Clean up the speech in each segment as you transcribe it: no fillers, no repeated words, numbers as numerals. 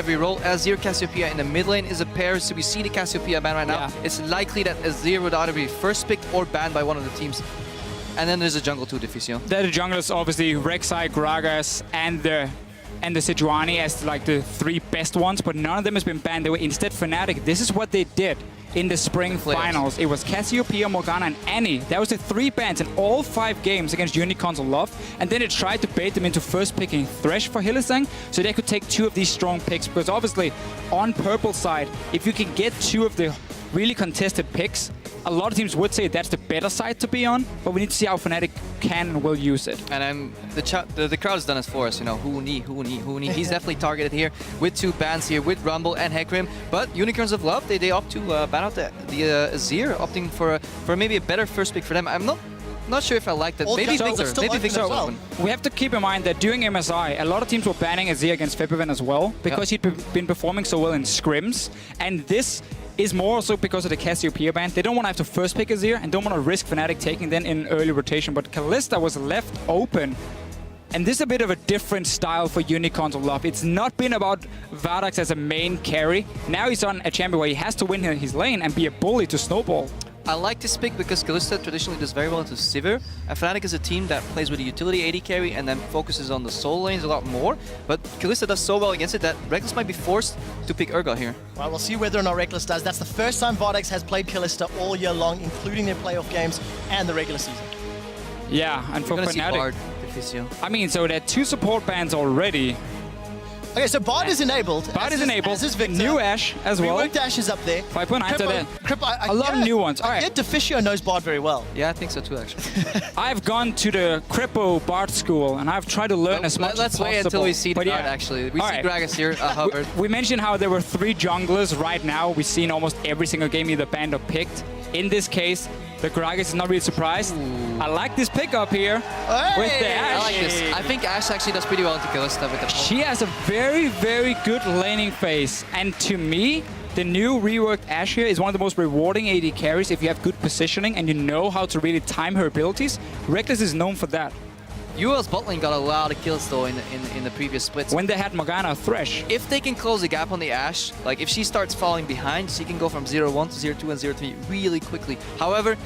every role. Azir Cassiopeia in the mid lane is a pair, so we see the Cassiopeia ban right now. Yeah. It's likely that Azir would either be first picked or banned by one of the teams. And then there's a jungle too, Diffusio. The junglers, obviously, Rek'Sai, Gragas, and the Sejuani as like the 3 best ones, but none of them has been banned. They were instead Fnatic. This is what they did in the spring finals. It was Cassiopeia, Morgana, and Annie. That was the 3 bans in all 5 games against Unicorns of Love. And then they tried to bait them into first picking Thresh for Hylissang, so they could take 2 of these strong picks. Because obviously, on purple side, if you can get 2 of the really contested picks, a lot of teams would say that's the better side to be on, but we need to see how Fnatic can and will use it. And the crowd has done this for us, you know, Huni. He's definitely targeted here with 2 bans here, with Rumble and Hecarim. But Unicorns of Love, they opt to ban out the Azir, opting for maybe a better first pick for them. I'm not sure if I like that. Maybe Victor. So we have to keep in mind that during MSI, a lot of teams were banning Azir against Febiven as well, because he'd been performing so well in scrims. And this is more also because of the Cassiopeia ban. They don't want to have to first pick Azir and don't want to risk Fnatic taking them in early rotation. But Kalista was left open. And this is a bit of a different style for Unicorns of Love. It's not been about Vardax as a main carry. Now he's on a champion where he has to win his lane and be a bully to snowball. I like this pick because Kalista traditionally does very well into Sivir, and Fnatic is a team that plays with a utility AD carry and then focuses on the solo lanes a lot more. But Kalista does so well against it that Reckless might be forced to pick Urgot here. Well, we'll see whether or not Reckless does. That's the first time Vardax has played Kalista all year long, including their playoff games and the regular season. Yeah, and for Fnatic, I mean, so there are 2 support bans already. Okay, so Bard is enabled. Bard is enabled. As is Victor. New Ashe as well. Reworked Ashe is up there. 5.9, so there a lot of new ones. All right. Diffusio knows Bard very well. Yeah, I think so too, actually. I've gone to the Crippo Bard school, and I've tried to learn as much as possible. Let's wait until we see the Bard, actually. We see Gragas here, Hubbard. We mentioned how there were 3 junglers right now. We've seen almost every single game either banned or picked. In this case, the Gragas is not really surprised. I like this pickup here with the Ashe. I like this. I think Ashe actually does pretty well into Kalista with the She has a very, very good laning phase. And to me, the new reworked Ashe here is one of the most rewarding AD carries if you have good positioning and you know how to really time her abilities. Reckless is known for that. UL's bot lane got a lot of kills though in the previous splits. When they had Morgana Thresh. If they can close the gap on the Ashe, like if she starts falling behind, she can go from 0-1 to 0-2 and 0-3 really quickly. However,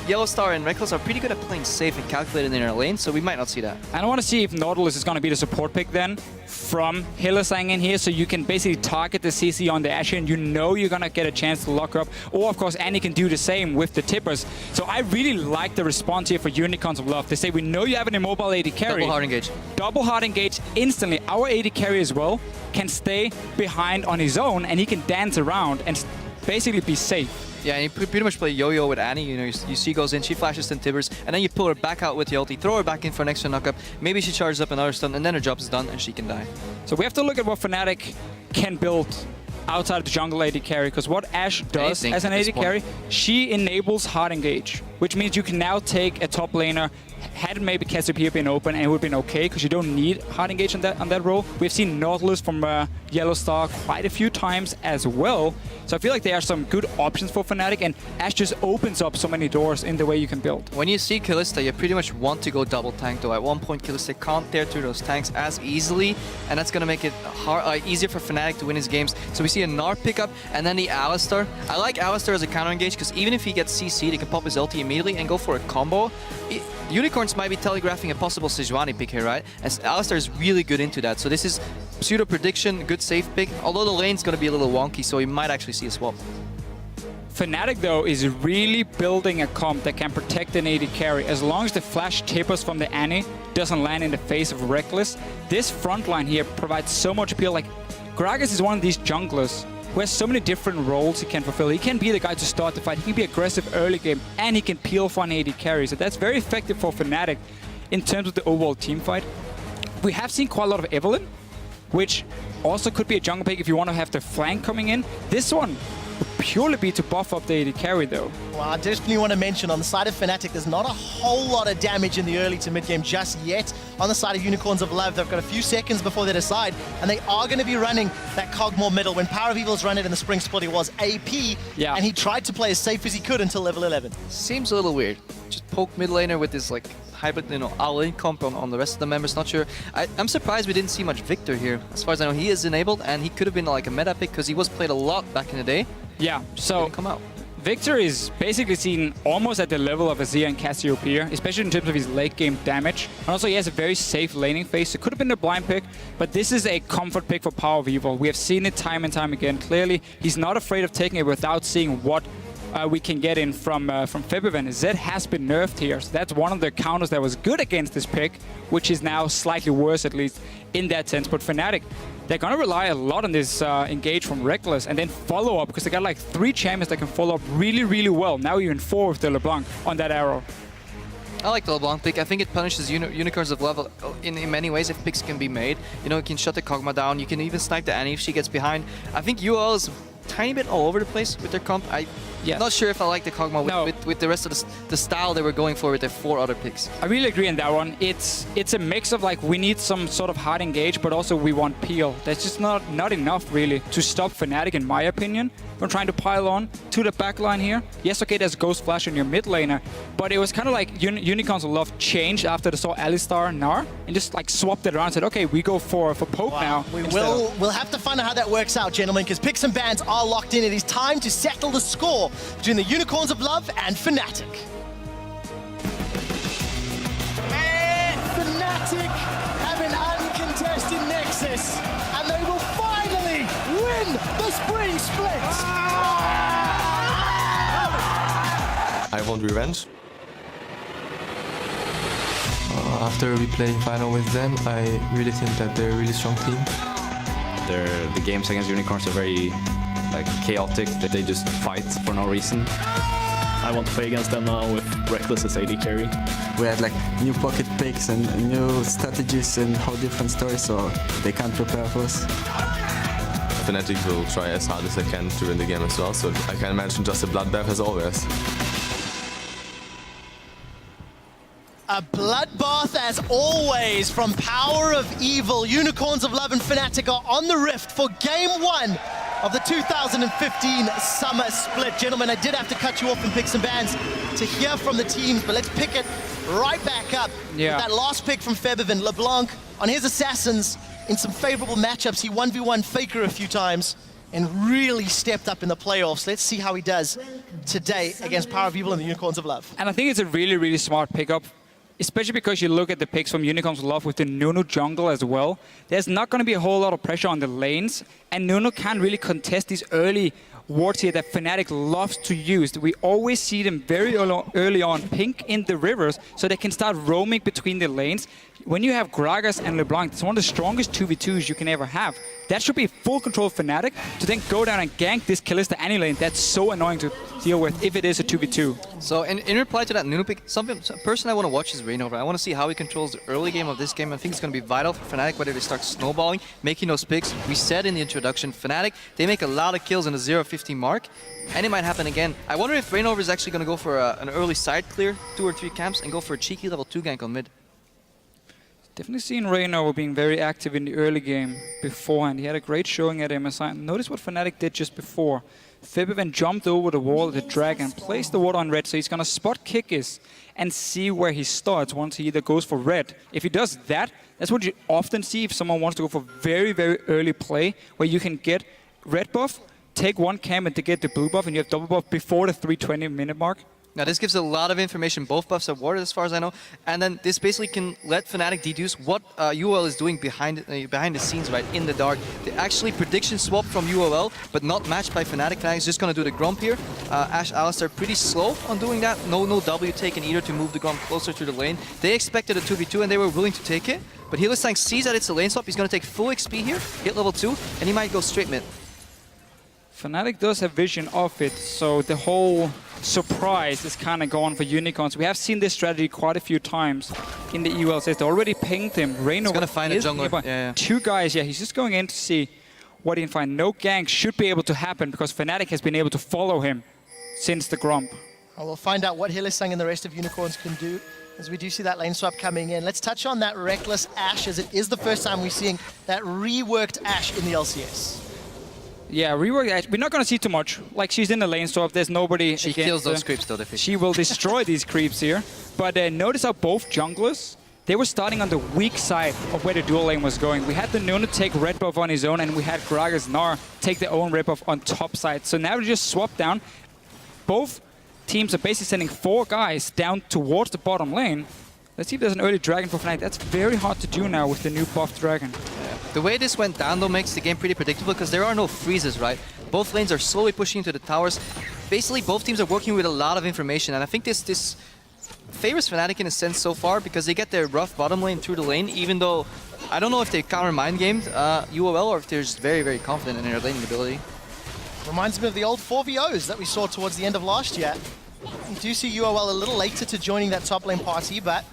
Yellowstar and Reckless are pretty good at playing safe and calculated in their lane, so we might not see that. And I want to see if Nautilus is going to be the support pick then from Hylissang in here, so you can basically target the CC on the Ashe and you know you're going to get a chance to lock her up. Or, of course, Annie can do the same with the Tippers. So I really like the response here for Unicorns of Love. They say, we know you have an immobile AD carry. Double hard engage. Double hard engage instantly. Our AD carry as well can stay behind on his own and he can dance around and basically be safe. Yeah, and you pretty much play yo-yo with Annie. You know, you see goes in, she flashes 10 Tibbers, and then you pull her back out with the ulti, throw her back in for an extra knock-up. Maybe she charges up another stun, and then her job is done, and she can die. So we have to look at what Fnatic can build outside of the jungle AD carry, because what Ashe does as an AD carry, she enables hard engage, which means you can now take a top laner. Had maybe Cassiopeia been open, and it would have been okay, because you don't need hard engage on that role. We've seen Nautilus from Yellowstar quite a few times as well. So I feel like there are some good options for Fnatic, and Ashe just opens up so many doors in the way you can build. When you see Kalista, you pretty much want to go double tank, though. At one point, Kalista can't tear through those tanks as easily, and that's going to make it easier for Fnatic to win his games. So we see a Gnar pickup, and then the Alistar. I like Alistar as a counter engage, because even if he gets CC'd, he can pop his ulti immediately and go for a combo. Unicorns might be telegraphing a possible Sejuani pick here, right? As Alistar is really good into that. So this is pseudo prediction, good safe pick. Although the lane's going to be a little wonky, so you might actually see a swap. Fnatic, though, is really building a comp that can protect an AD carry. As long as the flash Tippers from the Annie doesn't land in the face of Reckless, this front line here provides so much appeal. Like, Gragas is one of these junglers who has so many different roles he can fulfill. He can be the guy to start the fight, he can be aggressive early game, and he can peel for an AD carry. So that's very effective for Fnatic in terms of the overall team fight. We have seen quite a lot of Evelynn, which also could be a jungle pick if you want to have the flank coming in. This one would purely be to buff up the AD carry, though. Well, I definitely want to mention on the side of Fnatic, there's not a whole lot of damage in the early to mid game just yet. On the side of Unicorns of Love, they've got a few seconds before they decide, and they are going to be running that cog more middle. When Power of Evil's run it in the spring split, he was AP, and he tried to play as safe as he could until level 11. Seems a little weird. Just poke mid laner with this like hybrid, all-in comp on the rest of the members. Not sure. I'm surprised we didn't see much Victor here. As far as I know, he is enabled, and he could have been like a meta pick because he was played a lot back in the day. Yeah, so Didn't come out. Victor is basically seen almost at the level of Azir and Cassiopeia, especially in terms of his late game damage. And also he has a very safe laning phase. It could have been a blind pick, but this is a comfort pick for Power of Evil. We have seen it time and time again. Clearly, he's not afraid of taking it without seeing what we can get in from Febiven. Zed has been nerfed here, so that's one of the counters that was good against this pick, which is now slightly worse, at least in that sense. But Fnatic, they're going to rely a lot on this engage from Reckless and then follow up, because they got like 3 champions that can follow up really, really well. Now even 4 with the LeBlanc on that arrow. I like the LeBlanc pick. I think it punishes Unicorns of Love in many ways if picks can be made. You can shut the Kog'Maw down. You can even snipe the Annie if she gets behind. I think UL is a tiny bit all over the place with their comp. I'm not sure if I like the Kog'Maw with the rest of the style they were going for with their 4 other picks. I really agree on that one. It's a mix of like, we need some sort of hard engage, but also we want peel. That's just not enough really to stop Fnatic, in my opinion, from trying to pile on to the backline here. Yes, okay, there's Ghost Flash on your mid laner, but it was kind of like Unicorns of Love changed after they saw Alistar and Gnar and just like swapped it around and said, okay, we go for Pope now. We'll have to find out how that works out, gentlemen, because picks and bans are locked in. It is time to settle the score between the Unicorns of Love and Fnatic. And Fnatic have an uncontested Nexus, and they will finally win the Spring Split! I want revenge. After we play final with them, I really think that they're a really strong team. The games against Unicorns are very chaotic, that they just fight for no reason. I want to play against them now with Reckless as AD carry. We had new pocket picks and new strategies and whole different stories, so they can't prepare for us. Fnatic will try as hard as they can to win the game as well, so I can imagine just a bloodbath as always. A bloodbath as always from Power of Evil. Unicorns of Love and Fnatic are on the rift for Game 1 of the 2015 Summer Split. Gentlemen, I did have to cut you off in picks and bans to hear from the teams, but let's pick it right back up. Yeah. With that last pick from Febiven, LeBlanc on his Assassins in some favorable matchups. He 1v1 Faker a few times and really stepped up in the playoffs. Let's see how he does today against Power of Evil and the Unicorns of Love. And I think it's a really, really smart pickup, especially because you look at the picks from Unicorns of Love with the Nunu jungle as well. There's not going to be a whole lot of pressure on the lanes, and Nunu can't really contest these early wards here that Fnatic loves to use. We always see them very early on pink in the rivers, so they can start roaming between the lanes. When you have Gragas and LeBlanc, it's one of the strongest 2v2s you can ever have. That should be full control of Fnatic to then go down and gank this Kalista Annie lane. That's so annoying to deal with if it is a 2v2. So in reply to that Nunu pick, a person I want to watch is Reignover. I want to see how he controls the early game of this game. I think it's going to be vital for Fnatic, whether they start snowballing, making those picks. We said in the introduction, Fnatic, they make a lot of kills in the 0-15 mark, and it might happen again. I wonder if Reignover is actually going to go for an early side clear, 2 or 3 camps, and go for a cheeky level 2 gank on mid. Definitely seen Reignover being very active in the early game beforehand. He had a great showing at MSI. Notice what Fnatic did just before. Febiven jumped over the wall of the dragon, placed the ward on red, so he's going to spot Kikis and see where he starts once he either goes for red. If he does that, that's what you often see if someone wants to go for very, very early play, where you can get red buff, take 1 camp and to get the blue buff, and you have double buff before the 320-minute mark. Now this gives a lot of information. Both buffs are warded as far as I know, and then this basically can let Fnatic deduce what UOL is doing behind the scenes, right, in the dark. They actually prediction swap from UOL, but not matched by Fnatic. Fnatic is just going to do the Grump here. Ashe, Alistar pretty slow on doing that. No W taken either to move the Grump closer to the lane. They expected a 2v2 and they were willing to take it, but Hylissang sees that it's a lane swap. He's going to take full XP here, hit level 2, and he might go straight mid. Fnatic does have vision of it, so the whole surprise is kind of gone for Unicorns. We have seen this strategy quite a few times in the EULCS. They already pinged him. Reignover He's going to find a jungler. Yeah. 2 guys, he's just going in to see what he can find. No gank should be able to happen because Fnatic has been able to follow him since the Grump. Well, we'll find out what Hylissang and the rest of Unicorns can do as we do see that lane swap coming in. Let's touch on that Reckless Ashe, as it is the first time we're seeing that reworked Ashe in the LCS. Yeah, rework. We're not going to see too much. Like, she's in the lane, so if there's nobody... She kills those creeps though, definitely. She will destroy these creeps here. But notice how both junglers, they were starting on the weak side of where the dual lane was going. We had the Nuna take red buff on his own, and we had Gragas Gnar take their own red buff on top side. So now we just swap down. Both teams are basically sending 4 guys down towards the bottom lane. Let's see if there's an early dragon for Fnatic. That's very hard to do now with the new buff dragon. Yeah. The way this went down though makes the game pretty predictable because there are no freezes, right? Both lanes are slowly pushing into the towers. Basically, both teams are working with a lot of information, and I think this favors Fnatic in a sense so far because they get their rough bottom lane through the lane, even though I don't know if they counter mind gamed UOL or if they're just very, very confident in their laning ability. Reminds me of the old 4v0s that we saw towards the end of last year. You do see UOL a little later to joining that top lane party, but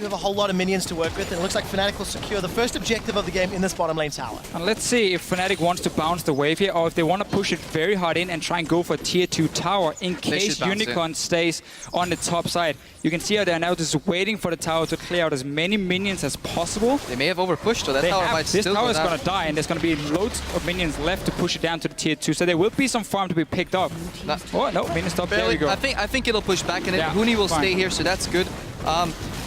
do have a whole lot of minions to work with, and it looks like Fnatic will secure the first objective of the game in this bottom lane tower. And let's see if Fnatic wants to bounce the wave here, or if they want to push it very hard in and try and go for a tier 2 tower in case Unicorn stays on the top side. You can see how they're now just waiting for the tower to clear out as many minions as possible. They may have overpushed, so that tower might still go down. This tower is going to die, and there's going to be loads of minions left to push it down to the tier 2. So there will be some farm to be picked up. Oh, no, minion stop. There we go. I think it'll push back, and Huni will stay here, so that's good.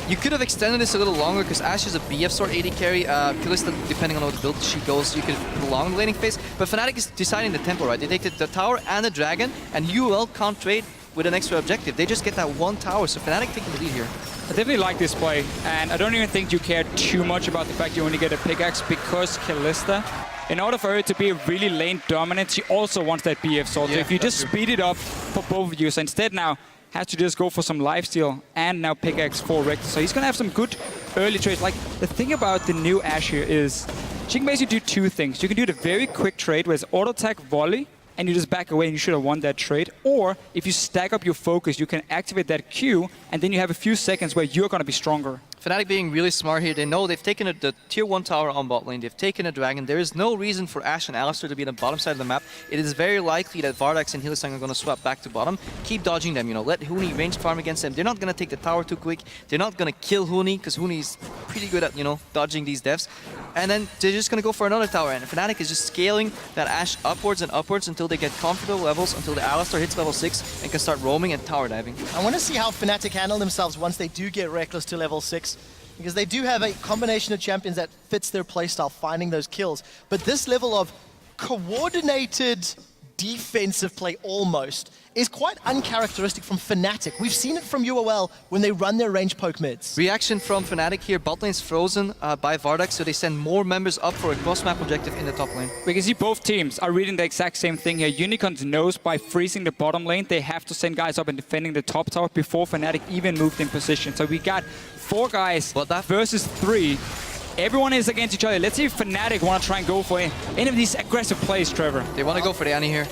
You could have extended this a little longer because Ashe is a BF sort AD carry. Kalista, depending on what build she goes, you could prolong the laning phase. But Fnatic is deciding the tempo, right? They take the tower and the dragon, and UL can't trade with an extra objective. They just get that one tower, so Fnatic taking the lead here. I definitely like this play, and I don't even think you care too much about the fact you only get a pickaxe because Kalista, in order for her to be really lane dominant, she also wants that BF sword. So if you just speed it up for both of you, so instead now has to just go for some lifesteal and now pickaxe for Reckless. So he's going to have some good early trades. Like, the thing about the new Ashe here is she can basically do 2 things. You can do the very quick trade where it's auto attack volley and you just back away and you should have won that trade. Or if you stack up your focus, you can activate that Q and then you have a few seconds where you're going to be stronger. Fnatic being really smart here, they know they've taken the tier 1 tower on bot lane, they've taken a dragon. There is no reason for Ashe and Alistar to be on the bottom side of the map. It is very likely that Vardax and Hylissang are going to swap back to bottom. Keep dodging them, you know, let Huni range farm against them. They're not going to take the tower too quick. They're not going to kill Huni, because Huni is pretty good at, you know, dodging these devs. And then they're just going to go for another tower, and Fnatic is just scaling that Ashe upwards and upwards until they get comfortable levels, until the Alistar hits level 6 and can start roaming and tower diving. I want to see how Fnatic handle themselves once they do get Reckless to level 6. Because they do have a combination of champions that fits their playstyle, finding those kills. But this level of coordinated defensive play almost is quite uncharacteristic from Fnatic. We've seen it from UOL when they run their range poke mids. Reaction from Fnatic here, bot lane's frozen by Vardax, so they send more members up for a cross-map objective in the top lane. We can see both teams are reading the exact same thing here. Unicorns knows by freezing the bottom lane, they have to send guys up and defending the top tower before Fnatic even moved in position. So we got 4 guys versus 3. Everyone is against each other. Let's see if Fnatic want to try and go for any of these aggressive plays, Trevor. They want to go for the Annie here.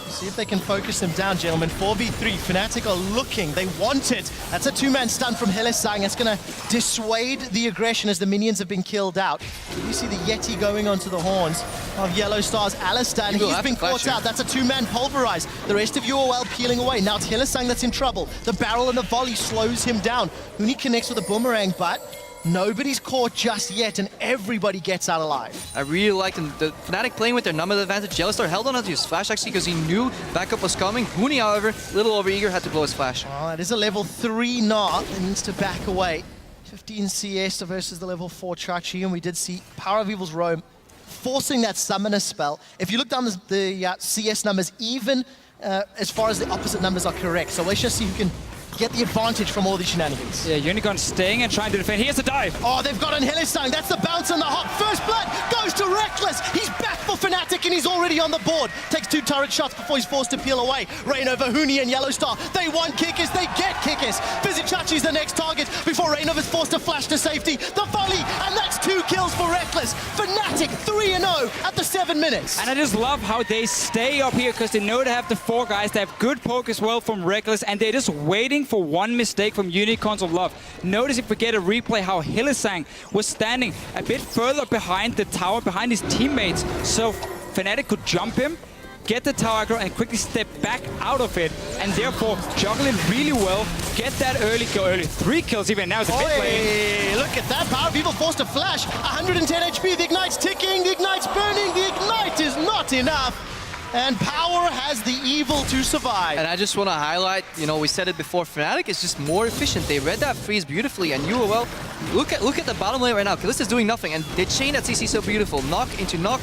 See if they can focus them down, gentlemen. 4v3, Fnatic are looking, they want it. That's a 2-man stun from Hylissang. It's going to dissuade the aggression as the minions have been killed out. You see the Yeti going onto the horns of Yellow Star's Alistar, and he's been caught out. That's a 2-man pulverize. The rest of UOL peeling away. Now it's Hylissang that's in trouble. The barrel and the volley slows him down. Huni connects with a boomerang, but nobody's caught just yet, and everybody gets out alive. I really like them. The Fnatic playing with their number advantage. Yellowstar held on to his flash actually because he knew backup was coming. Huni, however, a little overeager, had to blow his flash. Oh, it is a level 3 Gnar that needs to back away. 15 CS versus the level 4 Chachi, and we did see Power of Evil's Roam forcing that summoner spell. If you look down the CS numbers, even as far as the opposite numbers are correct. So let's just see who can get the advantage from all these shenanigans. Yeah, Unicorn staying and trying to defend. Here's the dive. Oh, they've got on Hylissang. That's the bounce and the hop. First blood goes to Reckless. He's back for Fnatic and he's already on the board. Takes 2 turret shots before he's forced to peel away. Rain over Huni and Yellowstar. They want Kickers. They get Kickers. Vizichachi's the next target before Rainov is forced to flash to safety. The volley, and that's 2 kills for Reckless. Fnatic 3-0 at the 7 minutes. And I just love how they stay up here because they know they have the 4 guys. They have good poke as well from Reckless, and they're just waiting for one mistake from Unicorns of Love. Notice if we get a replay how Hylissang was standing a bit further behind the tower, behind his teammates, so Fnatic could jump him, get the tower aggro, and quickly step back out of it, and therefore juggle it really well, get that early kill, 3 kills even. Now it's a bit late. Look at that, Power of Evil forced to flash. 110 HP, the Ignite's ticking, the Ignite's burning, the Ignite is not enough. And Power has the evil to survive. And I just want to highlight, you know, we said it before, Fnatic is just more efficient. They read that freeze beautifully, and UOL, look at the bottom lane right now. Kalista is doing nothing, and they chain that CC so beautiful. Knock into knock,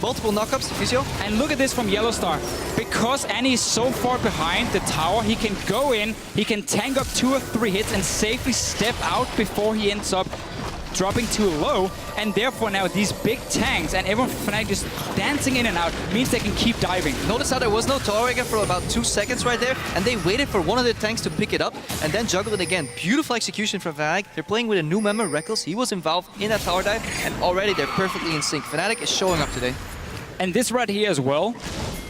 multiple knockups, Physio. And look at this from Yellowstar. Because Annie is so far behind the tower, he can go in, he can tank up 2 or 3 hits and safely step out before he ends up dropping too low, and therefore now these big tanks and everyone from Fnatic just dancing in and out means they can keep diving. Notice how there was no tower again for about 2 seconds right there, and they waited for one of the tanks to pick it up and then juggle it again. Beautiful execution from Fnatic. They're playing with a new member, Reckless. He was involved in that tower dive, and already they're perfectly in sync. Fnatic is showing up today. And this right here as well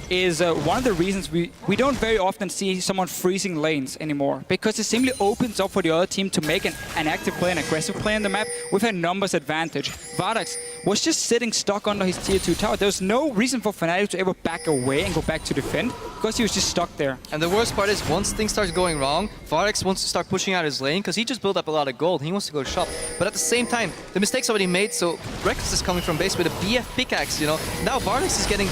is one of the reasons we don't very often see someone freezing lanes anymore, because it simply opens up for the other team to make an active play, an aggressive play on the map with a numbers advantage. Vardax was just sitting stuck under his tier 2 tower. There was no reason for Fnatic to ever back away and go back to defend, because he was just stuck there. And the worst part is, once things start going wrong, Vardax wants to start pushing out his lane, because he just built up a lot of gold. He wants to go shop. But at the same time, the mistake's already made, so Reckless is coming from base with a BF pickaxe, you know. Now Vardax is getting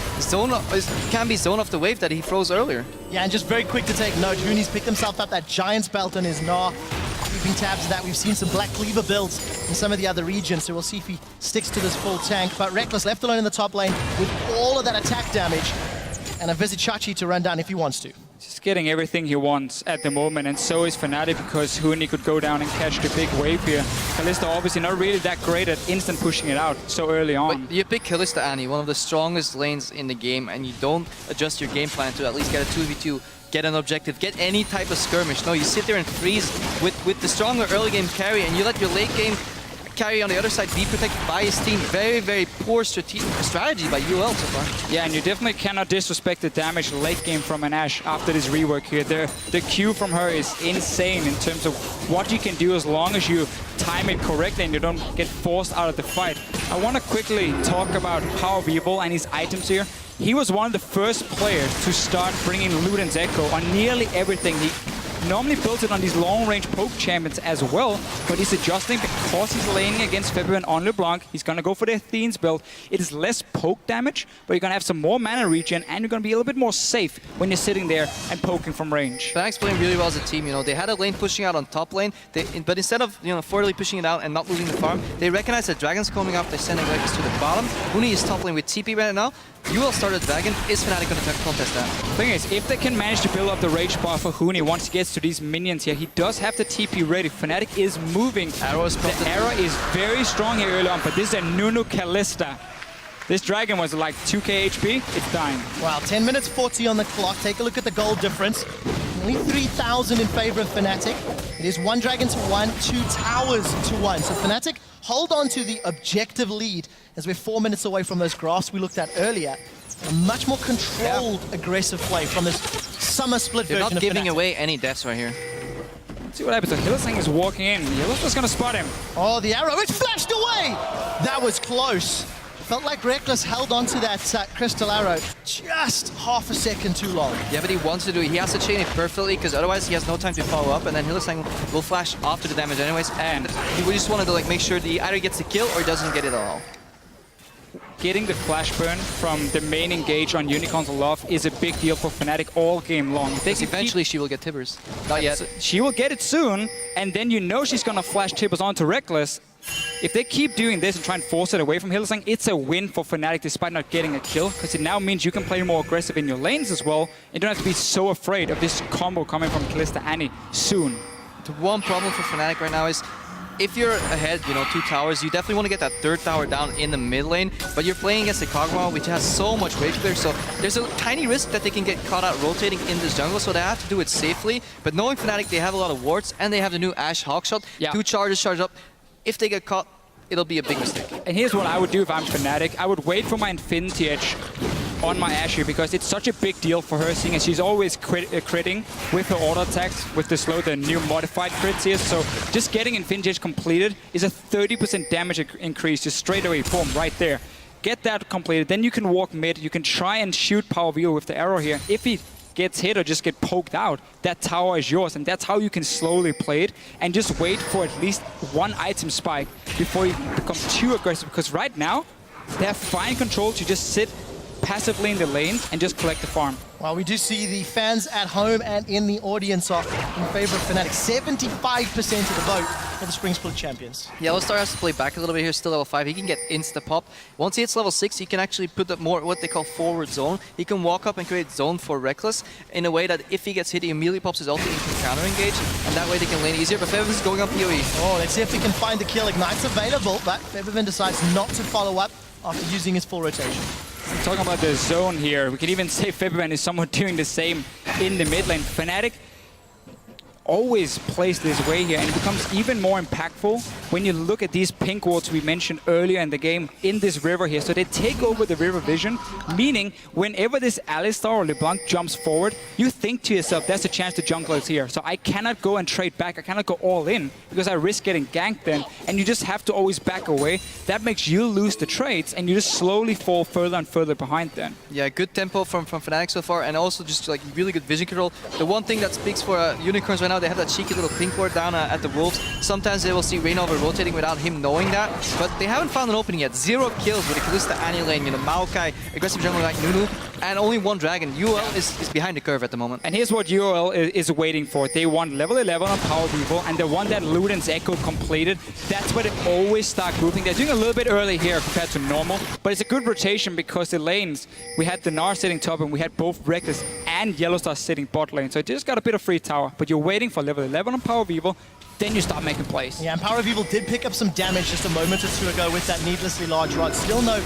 can be zone off the wave that he froze earlier. Yeah, and just very quick to take note, Hooney's picked himself up that Giant's belt on his gnaw. Keeping tabs of that. We've seen some Black Cleaver builds in some of the other regions, so we'll see if he sticks to this full tank. But Reckless left alone in the top lane with all of that attack damage, and a Vizicachi to run down if he wants to. Just getting everything he wants at the moment, and so is Fnatic, because Hooney could go down and catch the big wave here. Kalista obviously not really that great at instant pushing it out so early on. But you pick Kalista, Annie, one of the strongest lanes in the game, and you don't adjust your game plan to at least get a 2v2, get an objective, get any type of skirmish. No, you sit there and freeze with the stronger early game carry, and you let your late game carry on the other side be protected by his team. Very, very poor strategy by UL so far. Yeah, and you definitely cannot disrespect the damage late game from an Ashe after this rework here. The Q from her is insane in terms of what you can do as long as you time it correctly and you don't get forced out of the fight. I want to quickly talk about Power of Evil and his items here. He was one of the first players to start bringing Luden's Echo on nearly everything. He normally builds it on these long-range poke champions as well, but he's adjusting because he's laning against February and on LeBlanc. He's going to go for the Athene's build. It is less poke damage, but you're going to have some more mana regen, and you're going to be a little bit more safe when you're sitting there and poking from range. Fnatic's playing really well as a team. You know, they had a lane pushing out on top lane, but instead of forwardly pushing it out and not losing the farm, they recognize that Dragon's coming up. They're sending Reckless to the bottom. Huni is top lane with TP right now. UL started Dragon. Is Fnatic going to contest that? The thing is, if they can manage to build up the rage bar for Huni once he gets to these minions here, he does have the TP ready. Fnatic is moving. The arrow is very strong here early on, but this is a Nunu Kalista. This Dragon was like 2k HP. It's dying. Wow, 10 minutes 40 on the clock. Take a look at the gold difference. Only 3,000 in favor of Fnatic. It is 1 Dragon to 1, 2 towers to 1. So Fnatic hold on to the objective lead as we're 4 minutes away from those graphs we looked at earlier. A much more controlled, aggressive play from this summer split version of Fnatic. They're not giving away any deaths right here. Let's see what happens. So Hillsang is walking in. Yellowstar's gonna spot him. Oh, the arrow, it flashed away! That was close. Felt like Reckless held on to that crystal arrow just half a second too long. Yeah, but he wants to do it. He has to chain it perfectly, because otherwise he has no time to follow up, and then Hillsang will flash after the damage anyways, and we just wanted to make sure that he either gets the kill or he doesn't get it at all. Getting the flash burn from the main engage on Unicorns of Love is a big deal for Fnatic all game long. Eventually she will get Tibbers. Not yet. She will get it soon, and then you know she's gonna flash Tibbers onto Reckless. If they keep doing this and try and force it away from Hillsang, it's a win for Fnatic despite not getting a kill, because it now means you can play more aggressive in your lanes as well. You don't have to be so afraid of this combo coming from Kalista Annie soon. The one problem for Fnatic right now is, if you're ahead, 2 towers, you definitely want to get that 3rd tower down in the mid lane, but you're playing against a Kog'Maw, which has so much wave clear, so there's a tiny risk that they can get caught out rotating in this jungle, so they have to do it safely. But knowing Fnatic, they have a lot of wards, and they have the new Ashe Hawkshot. Yeah. 2 charges charge up. If they get caught, it'll be a big mistake. And here's what I would do if I'm Fnatic. I would wait for my Infinity Edge on my Ashe here, because it's such a big deal for her, seeing as she's always critting with her auto attacks, with the new modified crits here. So just getting Infinity Edge completed is a 30% damage increase just straight away, boom, right there. Get that completed, then you can walk mid, you can try and shoot Power of Evil with the arrow here. If he gets hit or just get poked out, that tower is yours, and that's how you can slowly play it and just wait for at least 1 item spike before you become too aggressive, because right now they have fine control to just sit passively in the lanes and just collect the farm. Well, we do see the fans at home and in the audience are in favor of Fnatic. 75% of the vote for the Spring Split champions. Yellowstar has to play back a little bit here, still level 5. He can get insta-pop. Once he hits level 6, he can actually put up more what they call forward zone. He can walk up and create zone for Reckless in a way that if he gets hit, he immediately pops his ulti and can counter-engage, and that way they can lane easier. But Febiven's going on PoE. Oh, let's see if he can find the kill. Ignite's available, but Febiven decides not to follow up after using his full rotation. Talking about the zone here, we can even say Febiven is somewhat doing the same in the mid lane. Fnatic always plays this way here, and it becomes even more impactful when you look at these pink wards we mentioned earlier in the game in this river here. So they take over the river vision, meaning whenever this Alistar or LeBlanc jumps forward, you think to yourself, there's a chance the jungler is here. So I cannot go and trade back, I cannot go all in, because I risk getting ganked then, and you just have to always back away. That makes you lose the trades, and you just slowly fall further and further behind then. Yeah, good tempo from Fnatic so far, and also just like really good vision control. The one thing that speaks for Unicorns right now, they have that cheeky little pink ward down at the Wolves. Sometimes they will see Reignover rotating without him knowing that, but they haven't found an opening yet. 0 kills with the Kalista Annie lane, Maokai, aggressive jungle like Nunu, and only 1 dragon. UL is behind the curve at the moment. And here's what UL is waiting for. They want level 11 on Power People, and they want that Luden's Echo completed. That's where they always start grouping. They're doing a little bit early here compared to normal, but it's a good rotation because the lanes, we had the Gnar sitting top, and we had both Reckless and Yellowstar sitting bot lane. So it just got a bit of free tower, but you're waiting for level 11 on Power of Evil, then you start making plays. Yeah, and Power of Evil did pick up some damage just a moment or two ago with that needlessly large rod. Still no,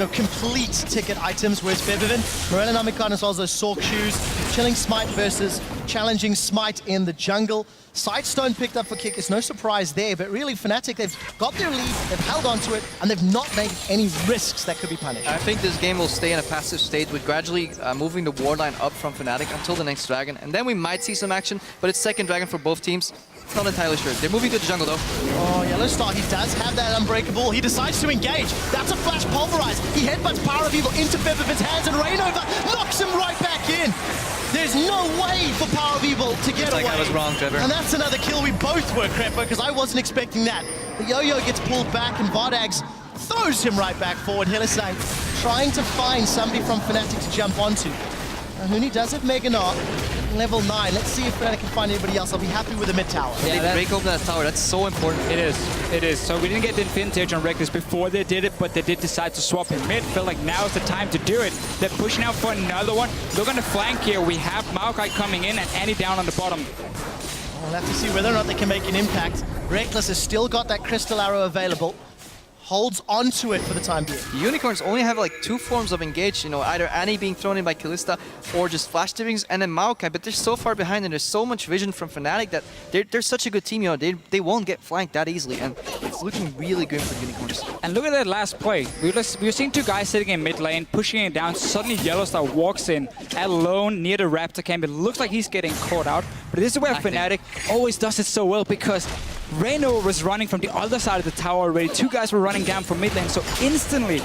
complete ticket items, whereas Febiven, Morello Namikaze as well as those Sork shoes, chilling Smite versus challenging Smite in the jungle. Sidestone picked up for Kick, it's no surprise there, but really Fnatic, they've got their lead, they've held on to it, and they've not made any risks that could be punished. I think this game will stay in a passive state with gradually moving the ward line up from Fnatic until the next dragon, and then we might see some action, but it's second dragon for both teams. Not entirely sure. They're moving to the jungle though. Oh, Yellowstar, he does have that Unbreakable. He decides to engage. That's a flash pulverize. He headbutts Power of Evil into Febiven's hands, and Reignover knocks him right back in. There's no way for Power of Evil to get away. I was wrong, Trevor. And that's another kill we both were, Crepper, because I wasn't expecting that. The Yo-Yo gets pulled back, and Vardags throws him right back forward. Hillisang trying to find somebody from Fnatic to jump onto. Huni does have Mega Gnar, level 9. Let's see if Fnatic can find anybody else. I'll be happy with the mid tower. Yeah, they break open that tower. That's so important. It is. So we didn't get the vintage on Reckless before they did it, but they did decide to swap in mid. Felt like now is the time to do it. They're pushing out for another one. Look on the flank here. We have Maokai coming in and Annie down on the bottom. We'll have to see whether or not they can make an impact. Reckless has still got that Crystal Arrow available. Holds onto it for the time being. The Unicorns only have like 2 forms of engage, either Annie being thrown in by Kalista or just flash tippings, and then Maokai, but they're so far behind and there's so much vision from Fnatic that they're such a good team, they won't get flanked that easily, and it's looking really good for the Unicorns. And look at that last play. We were seeing 2 guys sitting in mid lane, pushing it down. Suddenly Yellowstar walks in alone near the Raptor camp. It looks like he's getting caught out, but this is where Fnatic always does it so well, because Reignover was running from the other side of the tower already. 2 guys were running down from mid lane, so instantly,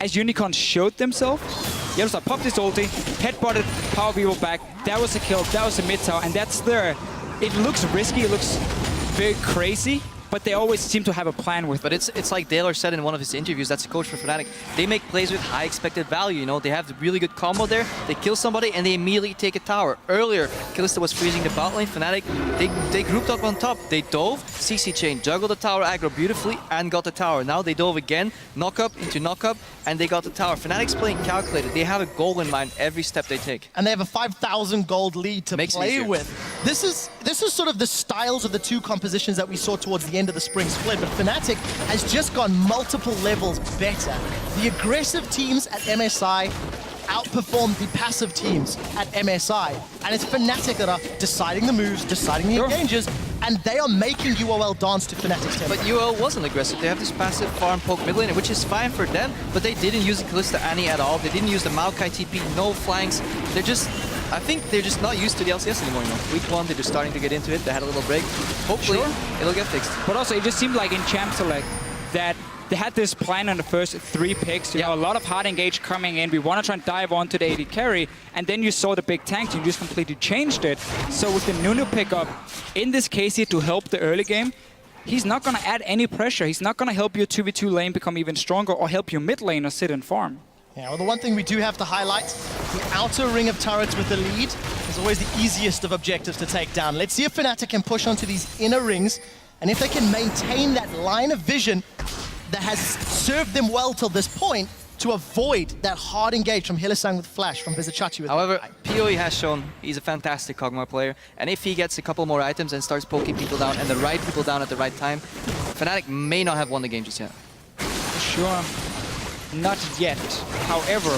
as Unicorn showed themselves, Yellowstar popped his ulti, headbutted Power of Evil back. That was a kill, that was a mid tower, and that's there. It looks risky, it looks very crazy, but they always seem to have a plan with it. But it's like Daylor said in one of his interviews, that's a coach for Fnatic. They make plays with high expected value, They have the really good combo there. They kill somebody and they immediately take a tower. Earlier, Kalista was freezing the bot lane. Fnatic, they grouped up on top. They dove, CC chain, juggled the tower aggro beautifully and got the tower. Now they dove again, knock up into knock up, and they got the tower. Fnatic's playing calculated. They have a goal in mind every step they take. And they have a 5,000 gold lead to play with. This is sort of the styles of the 2 compositions that we saw towards the end of the spring split, but Fnatic has just gone multiple levels better. The aggressive teams at MSI outperformed the passive teams at MSI, and it's Fnatic that are deciding the moves, deciding the engages, and they are making UOL dance to Fnatic's tempo. But UOL wasn't aggressive. They have this passive farm poke mid lane, which is fine for them, but they didn't use the Kalista Annie at all. They didn't use the Maokai TP, no flanks. I think they're just not used to the LCS anymore, Week 1, they're just starting to get into it. They had a little break. Hopefully, it'll get fixed. But also, it just seemed like in Champ Select that they had this plan on the first 3 picks. You know, a lot of hard engage coming in. We want to try and dive onto the AD carry, and then you saw the big tanks, and you just completely changed it. So with the Nunu pickup, in this case here, to help the early game, he's not going to add any pressure. He's not going to help your 2v2 lane become even stronger or help your mid lane or sit and farm. Yeah, well, the one thing we do have to highlight, the outer ring of turrets with the lead is always the easiest of objectives to take down. Let's see if Fnatic can push onto these inner rings, and if they can maintain that line of vision that has served them well till this point to avoid that hard engage from Hylissang with Flash, from Vizichachi with However, PoE has shown he's a fantastic Kog'Maw player, and if he gets a couple more items and starts poking people down and the right people down at the right time, Fnatic may not have won the game just yet. Sure, not yet. However,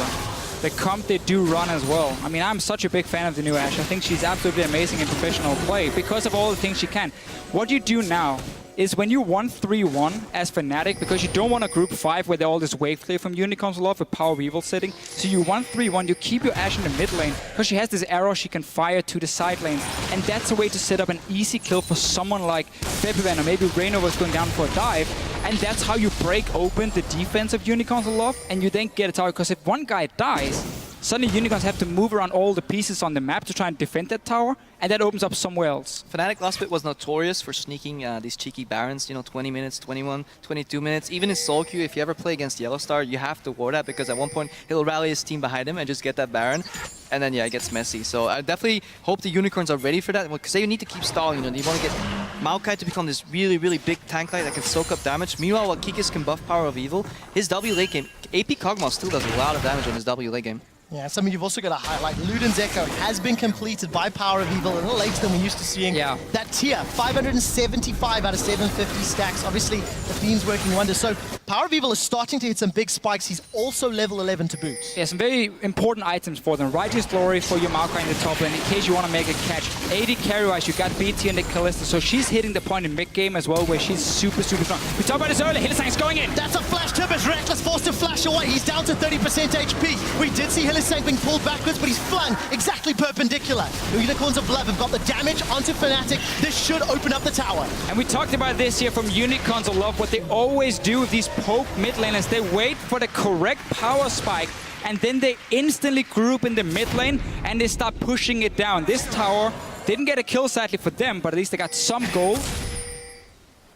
the comp they do run as well. I mean, I'm such a big fan of the new Ashe. I think she's absolutely amazing in professional play because of all the things she can. What you do now is when you 1-3-1 as Fnatic, because you don't want a group 5 where they're all this wave clear from Unicorns a lot with Power of Evil sitting. So you 1-3-1, you keep your Ashe in the mid lane because she has this arrow she can fire to the side lanes. And that's a way to set up an easy kill for someone like Febiven, or maybe Reyna was going down for a dive. And that's how you break open the defense of Unicorns a lot, and you then get a tower. Because if one guy dies, suddenly Unicorns have to move around all the pieces on the map to try and defend that tower, and that opens up somewhere else. Fnatic last bit was notorious for sneaking these cheeky Barons, you know, 20 minutes, 21, 22 minutes. Even in solo queue, if you ever play against Yellowstar, you have to ward that because at one point he'll rally his team behind him and just get that Baron. And then, yeah, it gets messy. So I definitely hope the Unicorns are ready for that, because they need to keep stalling, you know. You want to get Maokai to become this really, really big tank light that can soak up damage. Meanwhile, while Kikis can buff Power of Evil, his W late game, AP Kog'Maw still does a lot of damage on his W late game. Yeah, something you've also got to highlight. Luden's Echo has been completed by Power of Evil a little later than we're used to seeing. Yeah. That tier, 575 out of 750 stacks. Obviously, the Fiend's working wonders. So Power of Evil is starting to hit some big spikes. He's also level 11 to boot. Yeah, some very important items for them. Righteous Glory for your Maokai in the top lane in case you want to make a catch. AD carry-wise, you got BT and the Kalista, so she's hitting the point in mid-game as well, where she's super, super strong. We talked about this earlier. Hylissang's going in. That's a flash Tibbers. Reckless forced to flash away. He's down to 30% HP. We did see Hylissang being pulled backwards, but he's flung exactly perpendicular. The Unicorns of Love have got the damage onto Fnatic. This should open up the tower. And we talked about this here from Unicorns of Love. What they always do with these poke mid laners, they wait for the correct power spike, and then they instantly group in the mid lane and they start pushing it down. This tower didn't get a kill sadly for them, but at least they got some gold.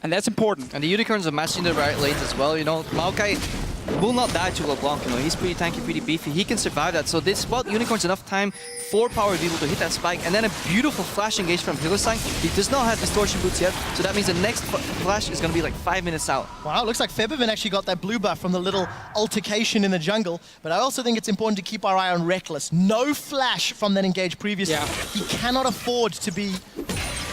And that's important. And the Unicorns are matching the right lanes as well, you know. Maokai will not die to LeBlanc, you know. He's pretty tanky, pretty beefy. He can survive that. So this bought Unicorns enough time for Power of Evil to hit that spike. And then a beautiful flash engage from Hylissang. He does not have Distortion Boots yet, so that means the next flash is going to be like 5 minutes out. Wow, it looks like Febiven actually got that blue buff from the little altercation in the jungle. But I also think it's important to keep our eye on Reckless. No flash from that engage previously. Yeah. He cannot afford to be,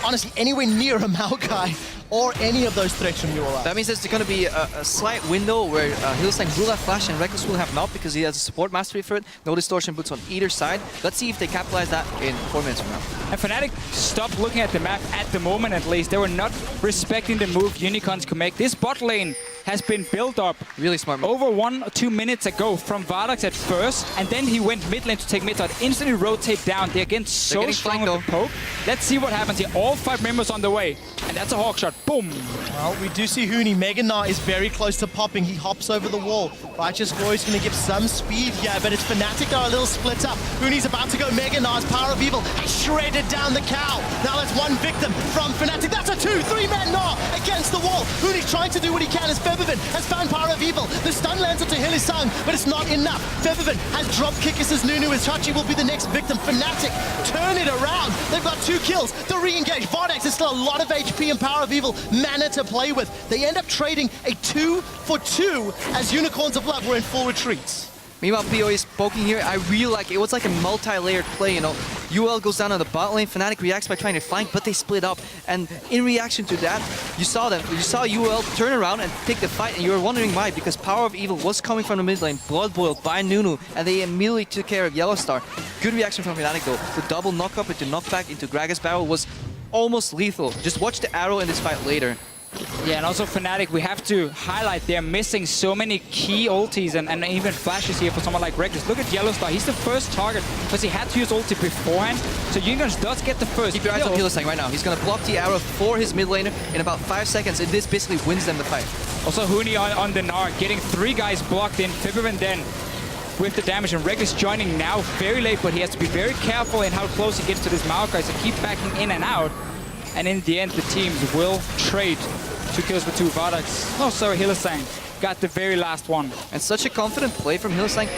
honestly, anywhere near a Maokai or any of those threats from UOL. That means there's going to be a slight window where Hylissang will have flash and Reckless will have not, because he has a support mastery for it. No Distortion Boots on either side. Let's see if they capitalize that in 4 minutes from now. And Fnatic stopped looking at the map at the moment, at least. They were not respecting the move Unicorns could make. This bot lane has been built up Really smart move. over 1 or 2 minutes ago from Vardax at first, and then he went mid lane to take mid side, instantly rotate down. They're again so getting strong flanked with the poke. Let's see what happens here. All 5 members on the way, and that's a hawk shot. Boom! Well, we do see Huni. Mega Gnar is very close to popping. He hops over the wall. Righteous Glory is going to give some speed here, but it's Fnatic are a little split up. Huni's about to go Mega Gnar's Power of Evil has shredded down the cow. Now that's one victim from Fnatic. That's a 2-3-man Gnar against the wall. Huni's trying to do what he can as Febiven has found Power of Evil. The stun lands onto Hylissang, but it's not enough. Febiven has dropped Kikis' Nunu as Chachi will be the next victim. Fnatic turn it around. They've got 2 kills. The re-engage. Vardax is still a lot of HP and Power of Evil mana to play with. They end up trading a 2-for-2 as Unicorns of Love were in full retreats. Meanwhile, PoE is poking here. I really like it. It was like a multi-layered play, you know. UL goes down on the bot lane. Fnatic reacts by trying to flank, but they split up. And in reaction to that, you saw them. You saw UL turn around and take the fight, and you were wondering why, because Power of Evil was coming from the mid lane, blood boiled by Nunu, and they immediately took care of Yellowstar. Good reaction from Fnatic though. The double knock-up into knockback into Gragas barrel was almost lethal. Just watch the arrow in this fight later. Yeah, and also Fnatic, we have to highlight they're missing so many key ultis and even flashes here for someone like Reckless. Look at Yellowstar, he's the first target because he had to use ulti beforehand. So Unicorns does get the first. Keep your eyes on Hylissang right now. He's going to block the arrow for his mid laner in about 5 seconds, and this basically wins them the fight. Also Huni on the Gnar, getting 3 guys blocked in. Febiven then with the damage, and Reckless joining now very late, but he has to be very careful in how close he gets to this Maokai, so keep backing in and out. And in the end, the teams will trade 2 kills for 2. Vardax, oh sorry, Hylissang got the very last one. And such a confident play from Hylissang.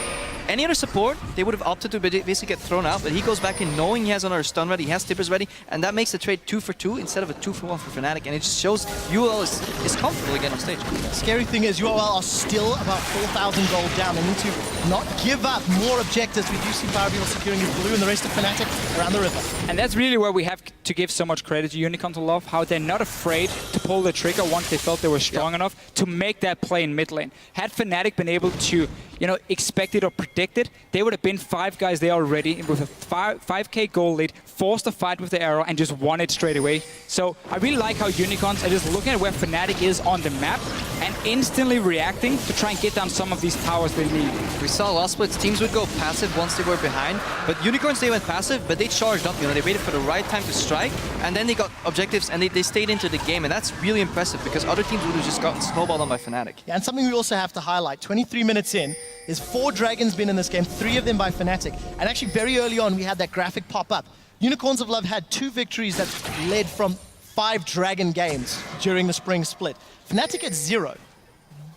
Any other support, they would have opted to basically get thrown out, but he goes back in knowing he has another stun ready, he has tippers ready, and that makes the trade 2 for 2 instead of a 2 for 1 for Fnatic, and it just shows UOL is comfortable again on stage. Scary thing is UOL are still about 4,000 gold down. They need to not give up more objectives. We do see PowerBeetle securing his blue and the rest of Fnatic around the river. And that's really where we have to give so much credit to Unicorn to Love, how they're not afraid to pull the trigger once they felt they were strong enough to make that play in mid lane. Had Fnatic been able to, you know, expect it or predict it, they would have been 5 guys there already with a 5k gold lead, forced a fight with the arrow and just won it straight away. So I really like how Unicorns are just looking at where Fnatic is on the map and instantly reacting to try and get down some of these towers they need. We saw last splits, teams would go passive once they were behind, but Unicorns, they went passive, but they charged up, you know, they waited for the right time to strike, and then they got objectives and they stayed into the game, and that's really impressive because other teams would have just gotten snowballed on by Fnatic. Yeah, and something we also have to highlight, 23 minutes in, there's 4 Dragons been in this game, 3 of them by Fnatic, and actually very early on we had that graphic pop up. Unicorns of Love had 2 victories that led from 5 Dragon games during the spring split. Fnatic at 0.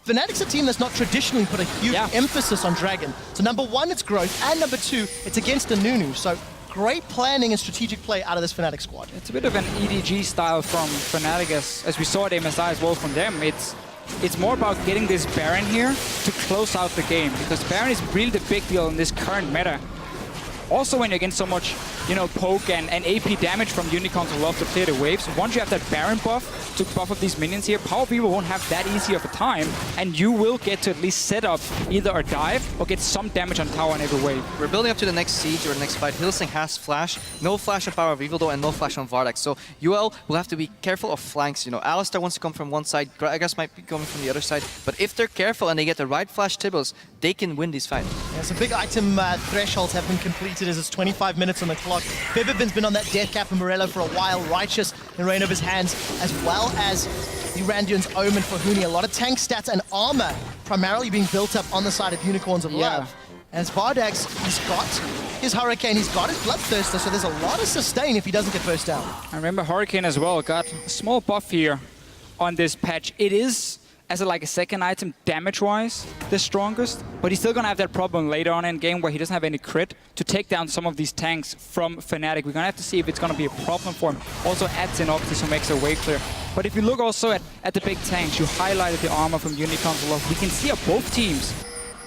Fnatic's a team that's not traditionally put a huge emphasis on Dragon. So number 1, it's growth, and number 2, it's against a Nunu. So great planning and strategic play out of this Fnatic squad. It's a bit of an EDG style from Fnatic as we saw at MSI as well from them. It's more about getting this Baron here to close out the game, because Baron is really the big deal in this current meta. Also, when you're getting so much, you know, poke and AP damage from Unicorns who love to clear the waves, once you have that Baron buff to buff up these minions here, PowerBeetle won't have that easy of a time, and you will get to at least set up either a dive or get some damage on tower on every wave. We're building up to the next siege or the next fight. Hillsing has flash, no flash on PowerBeetle though, and no flash on Vardax. So UL will have to be careful of flanks. You know, Alistar wants to come from one side, Gragas might be coming from the other side, but if they're careful and they get the right flash tibbles, they can win these fights. Yeah, so big item thresholds have been completed as it's 25 minutes on the clock. Febiven's been on that death cap in Morello for a while. Righteous in Reignover's hands, as well as the Randuin's Omen for Huni. A lot of tank stats and armor primarily being built up on the side of Unicorns of Love. As Vardax, he's got his Hurricane, he's got his Bloodthirster, so there's a lot of sustain if he doesn't get burst down. I remember Hurricane as well got a small buff here on this patch. It is, as like a second item, damage-wise, the strongest, but he's still gonna have that problem later on in game where he doesn't have any crit to take down some of these tanks from Fnatic. We're gonna have to see if it's gonna be a problem for him. Also adds in obviously, so makes a way clear. But if you look also at the big tanks, you highlighted the armor from Unicorns a lot. We can see how both teams,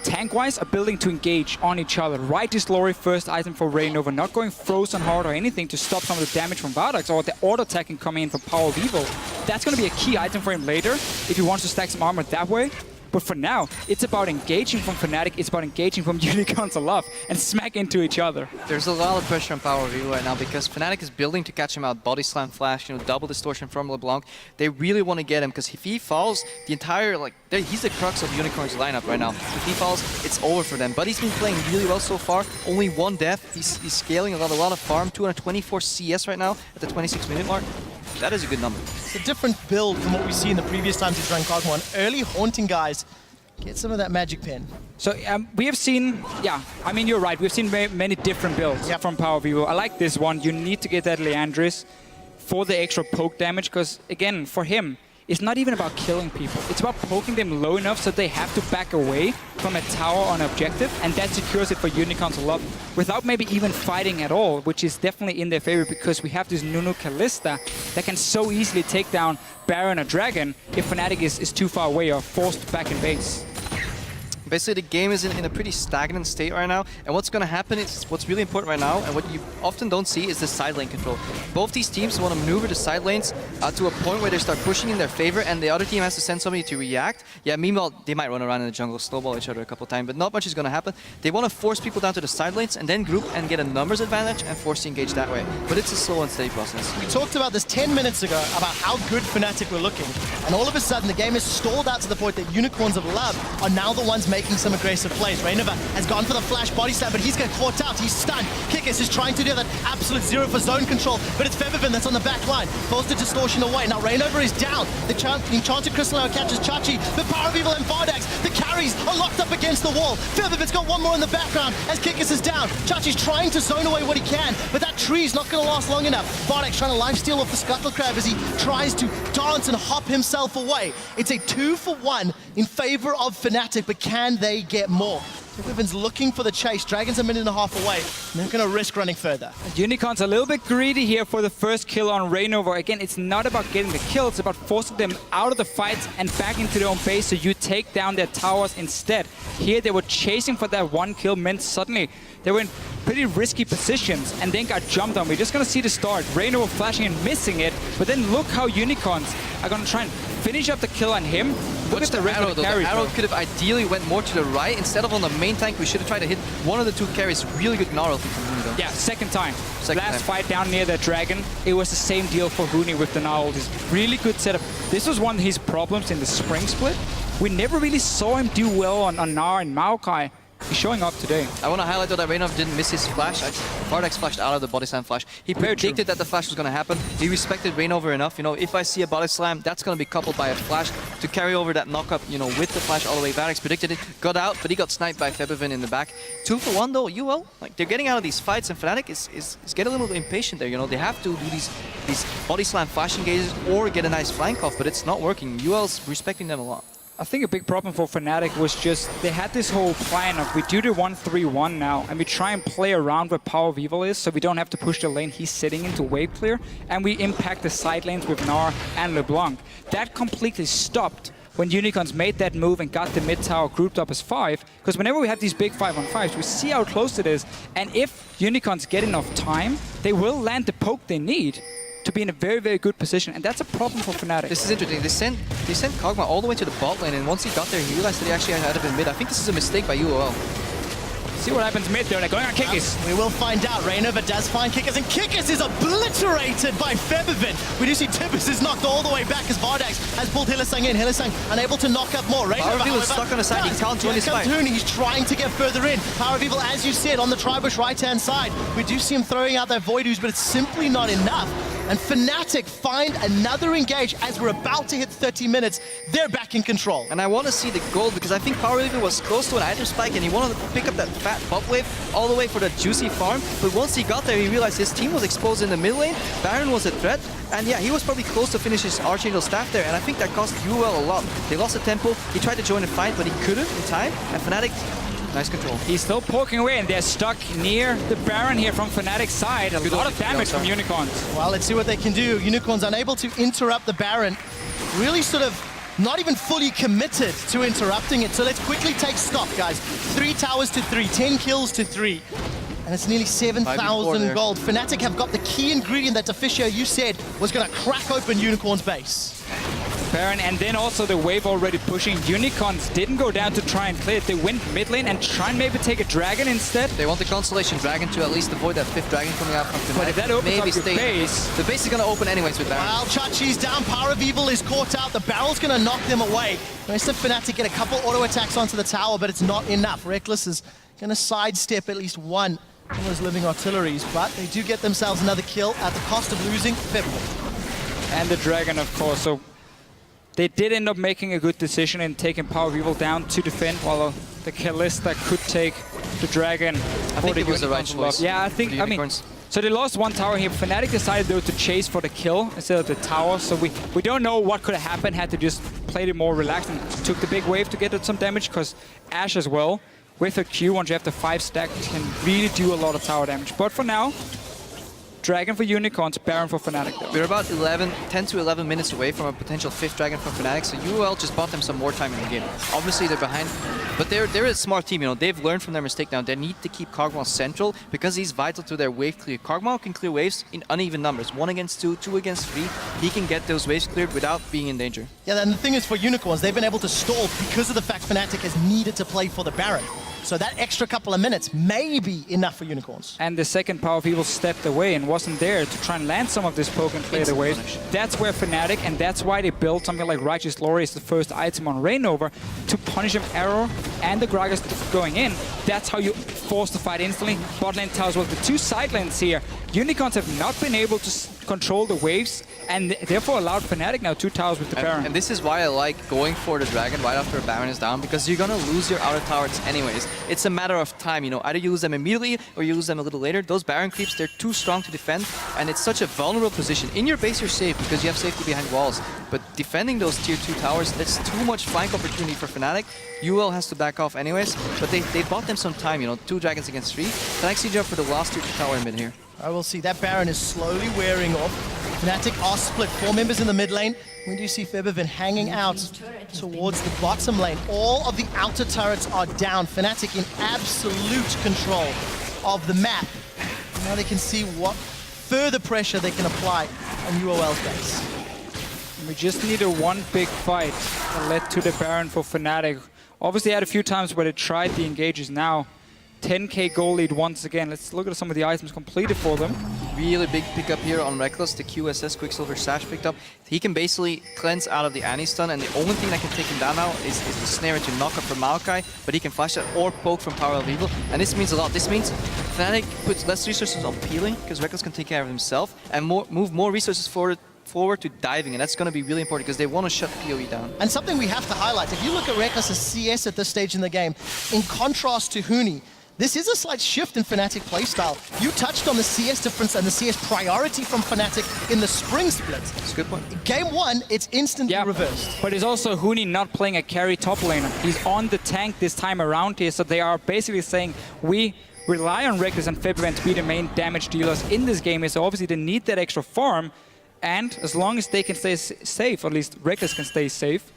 tank-wise, are building to engage on each other. Righteous Glory, first item for Reignover, not going frozen hard or anything to stop some of the damage from Vardax or the auto-attacking coming in from PowerBeetle. That's going to be a key item for him later if he wants to stack some armor that way. But for now, it's about engaging from Fnatic, it's about engaging from Unicorns of Love and smack into each other. There's a lot of pressure on PowerBeetle right now because Fnatic is building to catch him out. Body slam flash, you know, double distortion from LeBlanc. They really want to get him because if he falls, the entire, like, he's the crux of Unicorn's lineup right now. If he falls, it's over for them. But he's been playing really well so far. Only 1 death. He's scaling a lot of farm. 224 CS right now at the 26-minute mark. That is a good number. It's a different build from what we've seen the previous times he's run Cosmo. Early haunting guys, get some of that magic pen. So we have seen, I mean, you're right. We've seen many different builds from PowerBeetle. I like this one. You need to get that Leandris for the extra poke damage because, again, for him, it's not even about killing people. It's about poking them low enough so they have to back away from a tower on objective, and that secures it for Unicorns of Love without maybe even fighting at all, which is definitely in their favor because we have this Nunu Kalista that can so easily take down Baron or Dragon if Fnatic is too far away or forced back in base. Basically, the game is in a pretty stagnant state right now, and what's going to happen is what's really important right now, and what you often don't see, is the side lane control. Both these teams want to maneuver the side lanes to a point where they start pushing in their favor, and the other team has to send somebody to react. Yeah, meanwhile, they might run around in the jungle, snowball each other a couple of times, but not much is going to happen. They want to force people down to the side lanes and then group and get a numbers advantage and force to engage that way. But it's a slow and steady process. We talked about this 10 minutes ago about how good Fnatic were looking, and all of a sudden the game is stalled out to the point that Unicorns of Love are now the ones making some aggressive plays. Reignover has gone for the flash body slam, but he's getting caught out. He's stunned. Kikis is trying to do that absolute zero for zone control, but it's Febiven that's on the back line. Pulls the distortion away. Now Reignover is down. The Enchanted Crystal now catches Chachi, but PowerBeetle and Vardax, the carries are locked up against the wall. Febiven's got one more in the background as Kikis is down. Chachi's trying to zone away what he can, but that tree's not going to last long enough. Vardax trying to lifesteal off the Scuttle Crab as he tries to dance and hop himself away. It's a 2-for-1 in favor of Fnatic, but can they get more? Febiven's looking for the chase. Dragon's a minute and a half away. And they're going to risk running further. Unicorn's a little bit greedy here for the first kill on Reignover. Again, it's not about getting the kill, it's about forcing them out of the fights and back into their own base so you take down their towers instead. Here they were chasing for that one kill, meant suddenly they were in pretty risky positions and then got jumped on. We're just going to see the start. Reignover flashing and missing it, but then look how Unicorns are going to try and finish up the kill on him. Look at the rest arrow, of the though. carries, The arrow bro. could have ideally went more to the right instead of on the main tank. We should have tried to hit one of the two carries. Really good Gnar ulti from Huni, though. Yeah, second time. Second Last time. fight down near the dragon, it was the same deal for Huni with the Gnar ultis. Really good setup. This was one of his problems in the spring split. We never really saw him do well on Gnar and Maokai. He's showing up today. I want to highlight though that Reignover didn't miss his flash. Vardex flashed out of the body slam flash. He predicted that the flash was going to happen. He respected Reignover enough. You know, if I see a body slam, that's going to be coupled by a flash to carry over that knockup, you know, with the flash all the way. Vardex predicted it, got out, but he got sniped by Febiven in the back. 2 for 1 though, UL, like they're getting out of these fights, and Fnatic is getting a little impatient there. You know, they have to do these body slam flash engages or get a nice flank off, but it's not working. UL's respecting them a lot. I think a big problem for Fnatic was just they had this whole plan of we do the 1-3-1 now and we try and play around where Power of Evil is so we don't have to push the lane he's sitting into wave clear, and we impact the side lanes with Gnar and LeBlanc. That completely stopped when Unicorns made that move and got the mid tower grouped up as 5, because whenever we have these big 5-on-5s, we see how close it is, and if Unicorns get enough time, they will land the poke they need to be in a very, very good position, and that's a problem for Fnatic. This is interesting. They sent Kog'Maw all the way to the bot lane, and once he got there, he realized that he actually had to be mid. I think this is a mistake by UOL. See what happens mid there. They're going on Kikis. We will find out. Reignover does find Kikis, and Kikis is obliterated by Febiven. We do see Tibbers is knocked all the way back as Vardex has pulled Hylissang in. Hylissang unable to knock up more. Power of Evil is stuck on the side. He can't win his fight. He's trying to get further in. Power of Evil, as you said, on the Tribush right-hand side. We do see him throwing out their Void Ooze, but it's simply not enough. And Fnatic find another engage as we're about to hit 30 minutes. They're back in control. And I want to see the gold because I think Power Evil was close to an item spike and he wanted to pick up that fat buff wave all the way for the juicy farm. But once he got there, he realized his team was exposed in the mid lane. Baron was a threat. And yeah, he was probably close to finish his Archangel staff there. And I think that cost UL a lot. They lost the tempo. He tried to join the fight, but he couldn't in time. And Fnatic, nice control. He's still poking away, and they're stuck near the Baron here from Fnatic's side. A lot of damage from Unicorns. Well, let's see what they can do. Unicorns unable to interrupt the Baron. Really sort of not even fully committed to interrupting it. So let's quickly take stock, guys. 3 towers to 3, 10 kills to 3. And it's nearly 7,000 gold. Fnatic have got the key ingredient that Deficio, you said, was going to crack open Unicorn's base. Baron, and then also the wave already pushing. Unicorns didn't go down to try and clear it. They went mid lane and try and maybe take a dragon instead. They want the Constellation Dragon to at least avoid that 5th dragon coming out from Fnatic. But if that opens up your base... The base is going to open anyways with Baron. Well, Chachi's down. Power of Evil is caught out. The barrel's going to knock them away. Rest of Fnatic get a couple auto attacks onto the tower, but it's not enough. Reckless is going to sidestep at least one of those living artilleries, but they do get themselves another kill at the cost of losing Febiven. And the dragon, of course. So they did end up making a good decision in taking Power of Evil down to defend, while the Kalista could take the dragon. I think it was the right choice. Yeah, I think, I mean, so they lost one tower here. Fnatic decided though to chase for the kill instead of the tower, so we don't know what could have happened had to just played it more relaxed and took the big wave to get some damage, because Ashe as well, with her Q, once you have the 5 stack, can really do a lot of tower damage. But for now, Dragon for Unicorns, Baron for Fnatic though. We're about 10 to 11 minutes away from a potential 5th dragon from Fnatic, so UL just bought them some more time in the game. Obviously they're behind, but they're a smart team, you know, they've learned from their mistake now. They need to keep Kog'Maw central because he's vital to their wave clear. Kog'Maw can clear waves in uneven numbers, 1 against 2, 2 against 3. He can get those waves cleared without being in danger. Yeah, and the thing is for Unicorns, they've been able to stall because of the fact Fnatic has needed to play for the Baron. So that extra couple of minutes may be enough for Unicorns. And the second Power of Evil stepped away and wasn't there to try and land some of this poke and clear the waves. That's where Fnatic, and that's why they built something like Righteous Glory as the first item on Reignover to punish him Arrow and the Gragas going in. That's how you force the fight instantly. Bot lane towers, well, the 2 side lanes here, Unicorns have not been able to control the waves, and therefore allowed Fnatic now 2 towers with the Baron. And this is why I like going for the dragon right after a Baron is down, because you're gonna lose your outer towers anyways. It's a matter of time, you know, either you lose them immediately or you lose them a little later. Those Baron creeps, they're too strong to defend, and it's such a vulnerable position. In your base you're safe because you have safety behind walls, but defending those tier 2 towers. That's too much flank opportunity for Fnatic. UL has to back off anyways, but they bought them some time, you know, 2 dragons against 3. Fnatic siege up for the last tier 2 tower in mid here. I will see that Baron is slowly wearing off. Fnatic are split, 4 members in the mid lane. We do see Febiven hanging out towards the bottom lane. All of the outer turrets are down. Fnatic in absolute control of the map. Now they can see what further pressure they can apply on UOL's base. We just needed one big fight that led to the Baron for Fnatic. Obviously had a few times where they tried the engages. Now 10k goal lead once again. Let's look at some of the items completed for them. Really big pickup here on Reckless. The QSS Quicksilver Sash picked up. He can basically cleanse out of the Annie stun, and the only thing that can take him down now is the snare to knock up from Maokai, but he can flash that or poke from Power of Evil, and this means a lot. This means Fnatic puts less resources on peeling, because Reckless can take care of himself, and move more resources forward to diving, and that's going to be really important because they want to shut PoE down. And something we have to highlight, if you look at Reckless's CS at this stage in the game, in contrast to Huni, this is a slight shift in Fnatic playstyle. You touched on the CS difference and the CS priority from Fnatic in the spring split. That's a good point. Game 1, it's instantly reversed. But it's also Huni not playing a carry top laner. He's on the tank this time around here, so they are basically saying, we rely on Reckless and Febiven to be the main damage dealers in this game, so obviously they need that extra farm, and as long as they can stay safe, or at least Reckless can stay safe,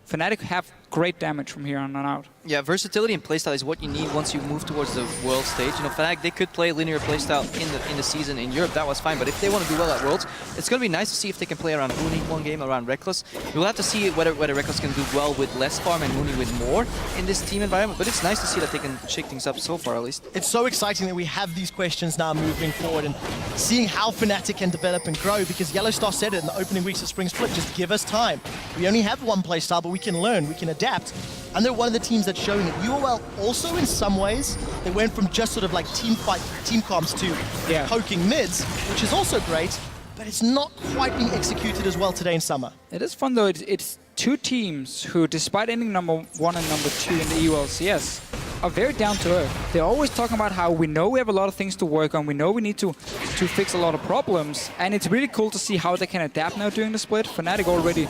Fnatic have great damage from here on out. Yeah, versatility and playstyle is what you need once you move towards the world stage. You know, Fnatic, they could play linear playstyle in the season in Europe, that was fine, but if they want to do well at Worlds, it's going to be nice to see if they can play around Huni one game, around Reckless. We'll have to see whether Reckless can do well with less farm and Huni with more in this team environment, but it's nice to see that they can shake things up so far at least. It's so exciting that we have these questions now moving forward and seeing how Fnatic can develop and grow, because Yellowstar said it in the opening weeks of Spring Split, just give us time. We only have one playstyle, but we can learn, we can adapt. And they're one of the teams that's showing it. UOL also, in some ways, they went from just sort of like team fight, team comms to poking mids, which is also great, but it's not quite being executed as well today in summer. It is fun though, it's 2 teams who, despite ending number 1 and number 2 in the LCS, are very down to earth. They're always talking about how we know we have a lot of things to work on, we know we need to fix a lot of problems, and it's really cool to see how they can adapt now during the split. Fnatic already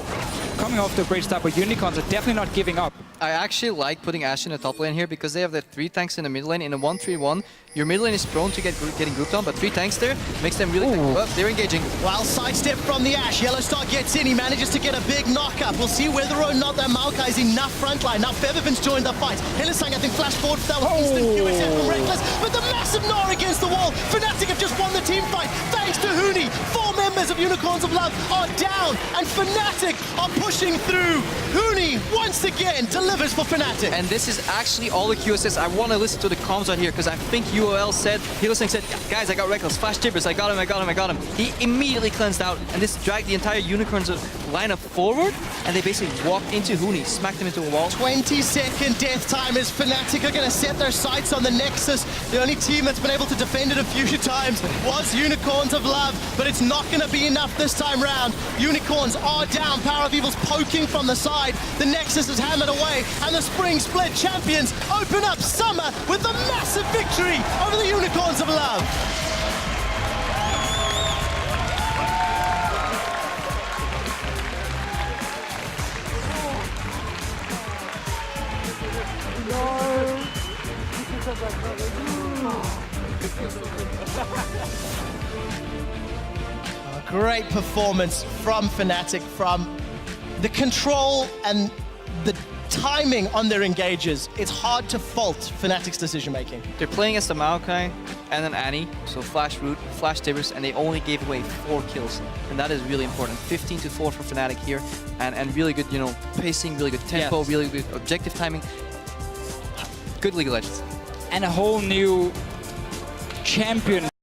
coming off to a great start, but Unicorns are definitely not giving up. I actually like putting Ashe in the top lane here because they have the 3 tanks in the mid lane. In a 1-3-1, your mid lane is prone to getting grouped on, but 3 tanks there makes them really tank. They're engaging. While sidestep from the Ashe, Yellowstar gets in, he manages to get a big knock-up. We'll see whether or not that Maokai is enough frontline. Now Febiven's joined the fight. Hylissang, I think, flash forward for that one. Instant QSF from Reckless, but the massive Gnar against the wall. Fnatic have just won the team fight thanks to Huni. 4 members of Unicorns of Love are down, and Fnatic are pushing through. Huni, once again, delivers for Fnatic. And this is actually all the QSS. I want to listen to the comms right here because I think UOL said, Hylissang said, guys, I got Reckless, flash tippers, I got him. He immediately cleansed out, and this dragged the entire Unicorns lineup forward, and they basically walked into Huni, smacked him into a wall. 20-second death time as Fnatic are going to set their sights on the Nexus. The only team that's been able to defend it a few times was Unicorns of Love, but it's not going to be enough this time round. Unicorns are down, Power of Evil's poking from the side. The Nexus is hammered away, and the Spring Split champions open up summer with a massive victory over the Unicorns of Love. A great performance from Fnatic, from the control and the timing on their engages. It's hard to fault Fnatic's decision making. They're playing as the Maokai and an Annie, so flash root, flash tibbers, and they only gave away 4 kills, and that is really important. 15-4 for Fnatic here, and really good, you know, pacing, really good tempo, really good objective timing. Good League of Legends. And a whole new champion